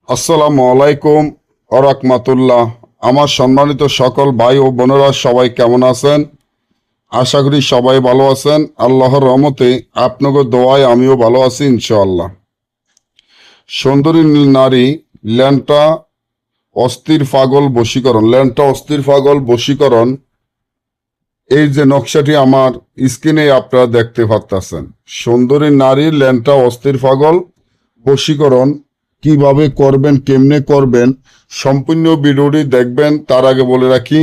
আসসালামু আলাইকুম ওয়া আমার সম্মানিত সকল ভাই ও বোনেরা সবাই কেমন আছেন? আশা করি সবাই ভালো আছেন। আল্লাহর রহমতে আপনাদের দোয়ায় আমিও ভালো আছি ইনশাআল্লাহ। সুন্দরী নারী ল্যাংটা অস্থির পাগল বশীকরণ। ল্যাংটা অস্থির পাগল বশীকরণ, এই যে নকশাটি আমার স্ক্রিনে আপনারা দেখতে পাচ্ছেন। সুন্দরী নারী ল্যাংটা অস্থির পাগল বশীকরণ কিভাবে করবেন, কেমনে করবেন, সম্পূর্ণ ভিডিওটি দেখবেন। তার আগে বলে রাখি,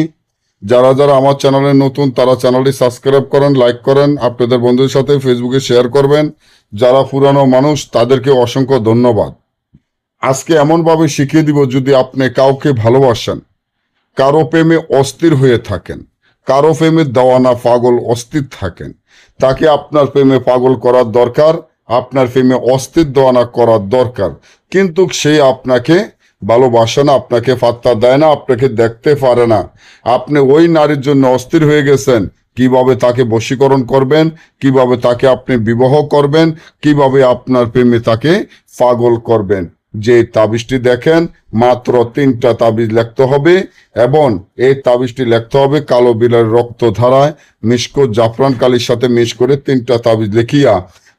যারা যারা আমার চ্যানেলে নতুন তারা চ্যানেলটি সাবস্ক্রাইব করেন, লাইক করেন, আপনাদের বন্ধুদের সাথে ফেসবুকে শেয়ার করবেন। যারা পুরানো মানুষ তাদেরকে অসংখ্য ধন্যবাদ। আজকে এমনভাবে শিখিয়ে দিব, যদি আপনি কাউকে ভালোবাসেন, কারো প্রেমে অস্থির হয়ে থাকেন, কারো প্রেমে দেওয়ানা পাগল অস্থির থাকেন, তাকে আপনার প্রেমে পাগল করার দরকার, আপনার প্রেমে অস্থির দেওয়ানা করার দরকার। কিন্তু সে আপনাকে ভালোবাসে না, আপনাকে পাত্তা দেয় না, আপনাকে দেখতে পারে না। আপনি ওই নারীর জন্য অস্থির হয়ে গেছেন। কিভাবে তাকে বশীকরণ করবেন, কিভাবে তাকে আপনি বিবাহ করবেন, কিভাবে আপনার প্রেমে তাকে পাগল করবেন। যে তাবিজটি দেখেন, মাত্র 3টা তাবিজ লিখতে হবে এবং এই তাবিজটি লিখতে হবে কালো বিড়ালের রক্ত ধারায় মিশকো জাফরান কালির সাথে মিশ করে 3টা তাবিজ লিখিয়া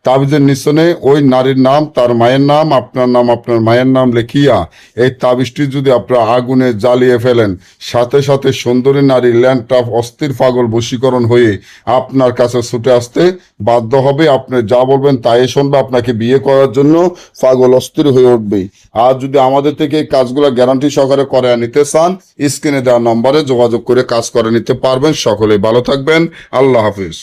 তাবিজের নিচনে ওই নারীর নাম, তার মায়ের নাম, আপনার নাম, আপনার মায়ের নাম লিখিয়া এই তাবিজটি যদি আপনারা আগুনে জ্বালিয়ে ফেলেন, সাথে সাথে সুন্দরী নারী ল্যাংটা অস্থির পাগল বশীকরণ হয়ে আপনার কাছে ছুটে আসতে বাধ্য হবে। আপনি যা বলবেন তাই শুনবে, আপনাকে বিয়ে করার জন্য পাগল অস্থির হয়ে উঠবে। আর যদি আমাদের থেকে এই কাজগুলো গ্যারান্টি সহকারে করে নিতে চান, স্ক্রিনে দেওয়া নম্বরে যোগাযোগ করে কাজ করে নিতে পারবেন। সকলে ভালো থাকবেন। আল্লাহ হাফিজ।